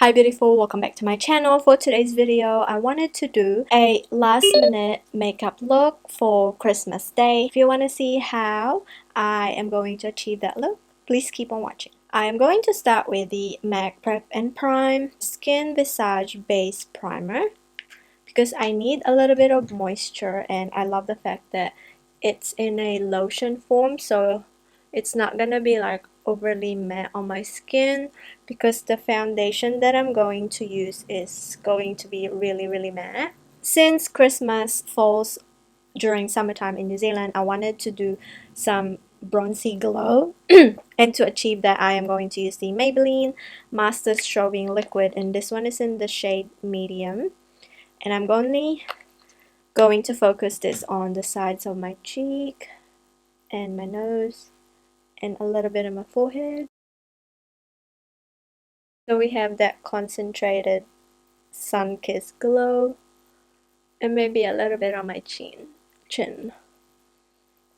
Hi beautiful, welcome back to my channel. For today's video, I wanted to do a last minute makeup look for Christmas Day. If you want to see how I am going to achieve that look, please keep on watching. I am going to start with the MAC Prep and Prime Skin Visage Base Primer because I need a little bit of moisture, and I love the fact that it's in a lotion form, so it's not gonna be like overly matte on my skin because the foundation that I'm going to use is going to be really matte. Since Christmas falls during summertime in New Zealand, I wanted to do some bronzy glow and to achieve that I am going to use the Maybelline Master Strobing Liquid, and this one is in the shade medium, and I'm only going to focus this on the sides of my cheek and my nose and a little bit of my forehead. So we have that concentrated sun-kissed glow, and maybe a little bit on my chin.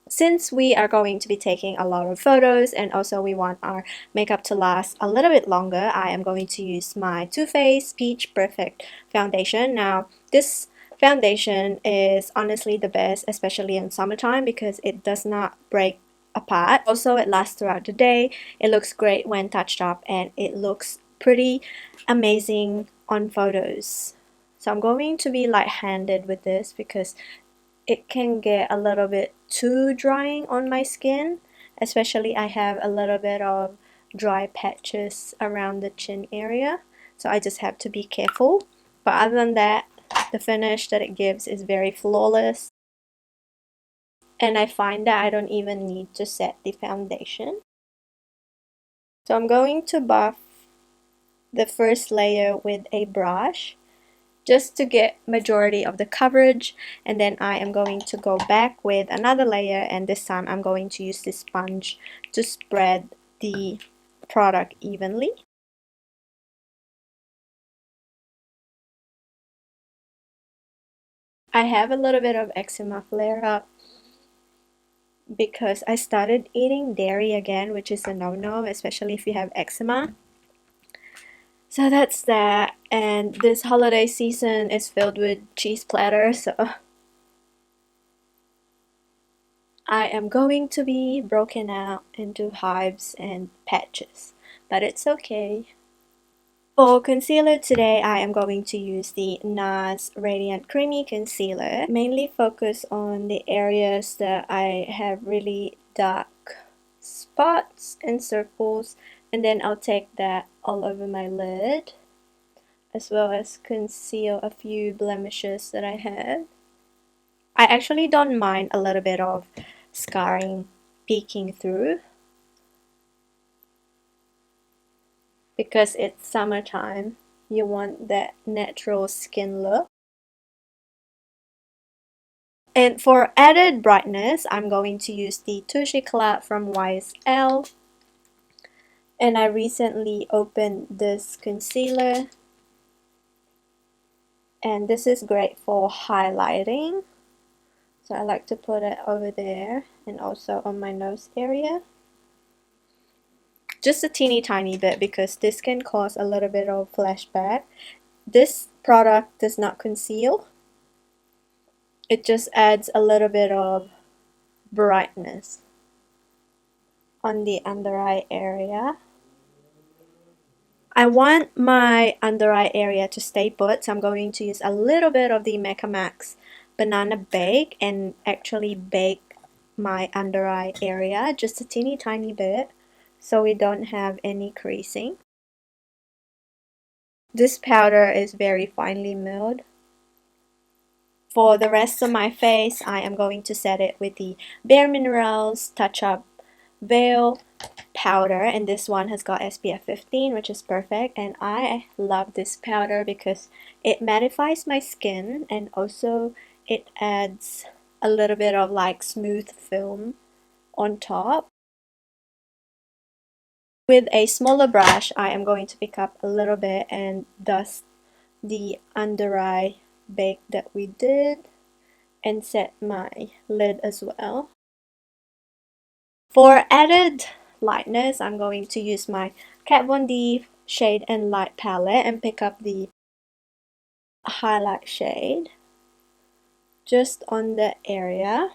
Since we are going to be taking a lot of photos and also we want our makeup to last a little bit longer, I am going to use my Too Faced Peach Perfect foundation. Now, this foundation is honestly the best, especially in summertime, because it does not break apart. Also, it lasts throughout the day. It looks great when touched up, and it looks pretty amazing on photos. So I'm going to be light-handed with this because it can get a little bit too drying on my skin, especially I have a little bit of dry patches around the chin area, so I just have to be careful. But other than that, the finish that it gives is very flawless, and I find that I don't even need to set the foundation. So I'm going to buff the first layer with a brush just to get majority of the coverage, and then I am going to go back with another layer, and this time I'm going to use this sponge to spread the product evenly. I have a little bit of eczema flare up because I started eating dairy again, which is a no-no, especially if you have eczema. So that's that, and this holiday season is filled with cheese platters, so I am going to be broken out into hives and patches, but it's okay. For concealer today, I am going to use the NARS Radiant Creamy Concealer. Mainly focus on the areas that I have really dark spots and circles, and then I'll take that all over my lid, as well as conceal a few blemishes that I have. I actually don't mind a little bit of scarring peeking through because it's summertime. You want that natural skin look. And for added brightness, I'm going to use the Touche Éclat from YSL. And I recently opened this concealer, and this is great for highlighting. So I like to put it over there and also on my nose area. Just a teeny tiny bit because this can cause a little bit of flashback. This product does not conceal. It just adds a little bit of brightness on the under eye area. I want my under eye area to stay put, so I'm going to use a little bit of the Mecca Max Banana Bake and actually bake my under eye area just a teeny tiny bit so we don't have any creasing. This powder is very finely milled. For the rest of my face, I am going to set it with the Bare Minerals Touch Up Veil powder, and this one has got SPF 15, which is perfect, and I love this powder because it mattifies my skin and also it adds a little bit of like smooth film on top. With a smaller brush, I am going to pick up a little bit and dust the under eye bake that we did and set my lid as well. For added lightness, I'm going to use my Kat Von D Shade and Light palette and pick up the highlight shade just on the area.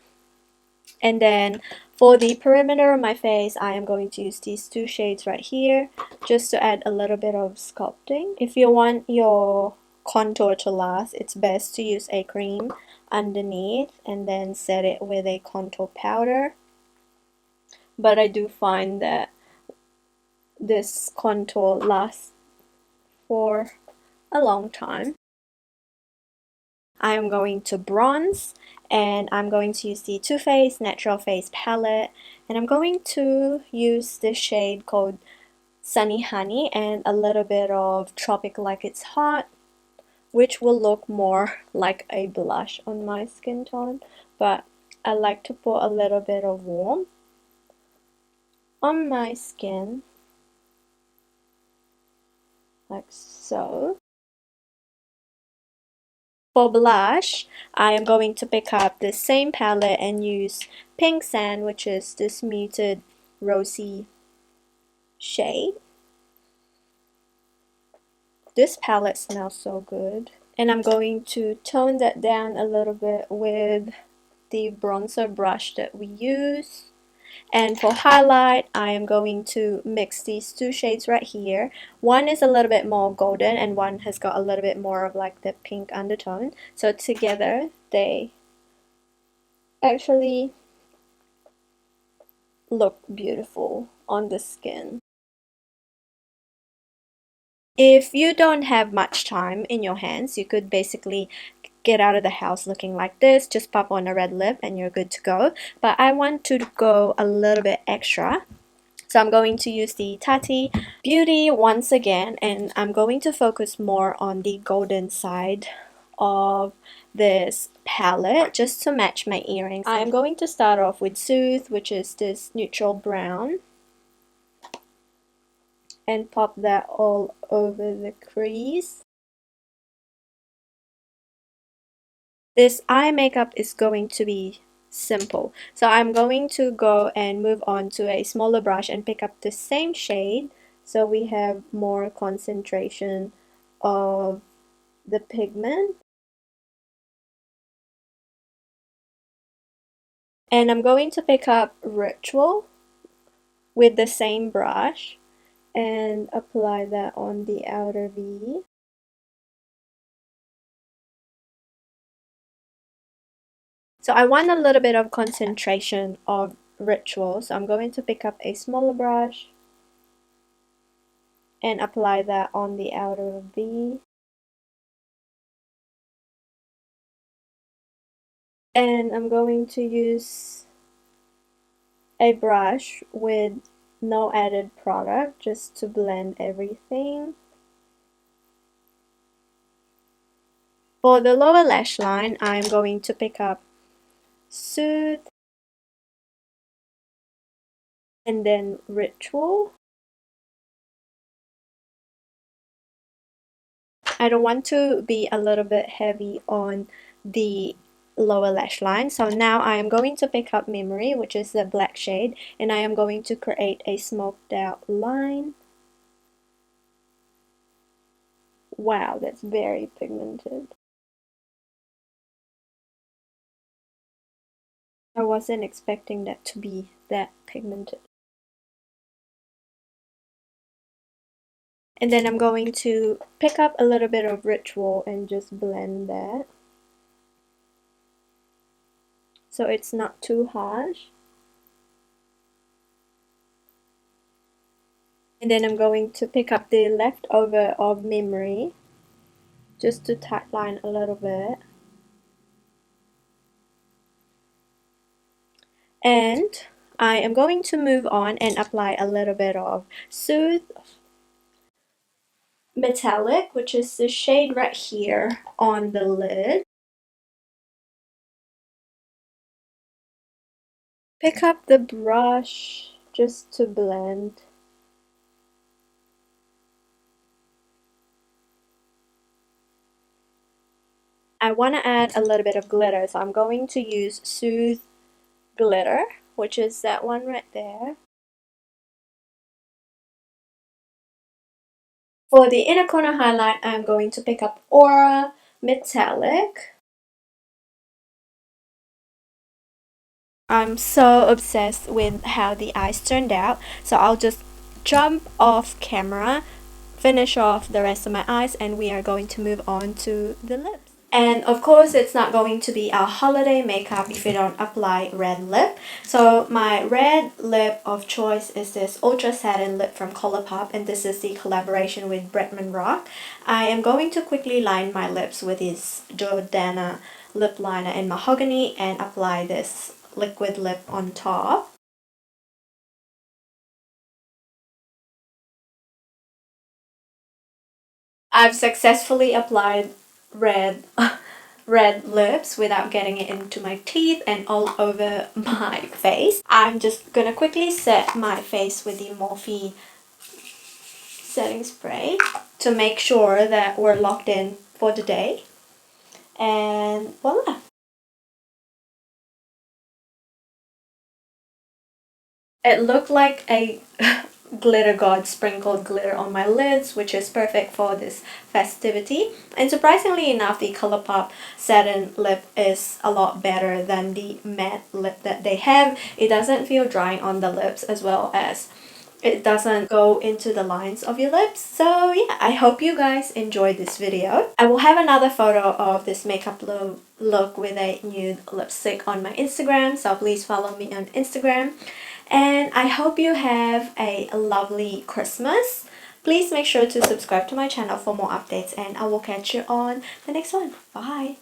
And then for the perimeter of my face, I am going to use these two shades right here just to add a little bit of sculpting. If you want your contour to last, it's best to use a cream underneath and then set it with a contour powder. But I do find that this contour lasts for a long time. I am going to bronze, and I'm going to use the Too Faced Natural Face palette, and I'm going to use this shade called Sunny Honey and a little bit of Tropic Like It's Hot, which will look more like a blush on my skin tone, but I like to put a little bit of warmth on my skin, like so. For blush, I am going to pick up the same palette and use Pink Sand, which is this muted rosy shade. This palette smells so good. And I'm going to tone that down a little bit with the bronzer brush that we use. And for highlight, I am going to mix these two shades right here. One is a little bit more golden and one has got a little bit more of like the pink undertone. So together, they actually look beautiful on the skin. If you don't have much time in your hands, you could basically get out of the house looking like this, just pop on a red lip and you're good to go. But I want to go a little bit extra. So I'm going to use the Tati Beauty once again, and I'm going to focus more on the golden side of this palette just to match my earrings. I am going to start off with Soothe, which is this neutral brown, and pop that all over the crease. This eye makeup is going to be simple, so I'm going to go and move on to a smaller brush and pick up the same shade so we have more concentration of the pigment. And I'm going to pick up Ritual with the same brush and apply that on the outer V. So I want a little bit of concentration of Ritual, so I'm going to pick up a smaller brush and apply that on the outer V. And I'm going to use a brush with no added product just to blend everything. For the lower lash line, I'm going to pick up Soothe and then Ritual. I don't want to be a little bit heavy on the lower lash line, so now I am going to pick up Memory, which is the black shade, and I am going to create a smoked out line. Wow, that's very pigmented. I wasn't expecting that to be that pigmented. And then I'm going to pick up a little bit of Ritual and just blend that so it's not too harsh. And then I'm going to pick up the leftover of Memory just to tightline a little bit. And I am going to move on and apply a little bit of Soothe Metallic, which is the shade right here on the lid. Pick up the brush just to blend. I want to add a little bit of glitter, so I'm going to use Soothe Glitter, which is that one right there. For the inner corner highlight, I'm going to pick up Aura Metallic. I'm so obsessed with how the eyes turned out, so I'll just jump off camera, finish off the rest of my eyes, and we are going to move on to the lips. And of course, it's not going to be our holiday makeup if we don't apply red lip. So my red lip of choice is this Ultra Satin Lip from Colourpop, and this is the collaboration with Bretman Rock. I am going to quickly line my lips with this Jordana lip liner in Mahogany and apply this liquid lip on top. I've successfully applied red red lips without getting it into my teeth and all over my face. I'm just gonna quickly set my face with the Morphe setting spray to make sure that we're locked in for the day. And voila! It looked like a glitter god sprinkled glitter on my lids, which is perfect for this festivity. And surprisingly enough, the Colourpop satin lip is a lot better than the matte lip that they have. It doesn't feel drying on the lips, as well as it doesn't go into the lines of your lips. So yeah, I hope you guys enjoyed this video. I will have another photo of this makeup look with a nude lipstick on my Instagram, so please follow me on Instagram. And I hope you have a lovely Christmas. Please make sure to subscribe to my channel for more updates, and I will catch you on the next one. Bye!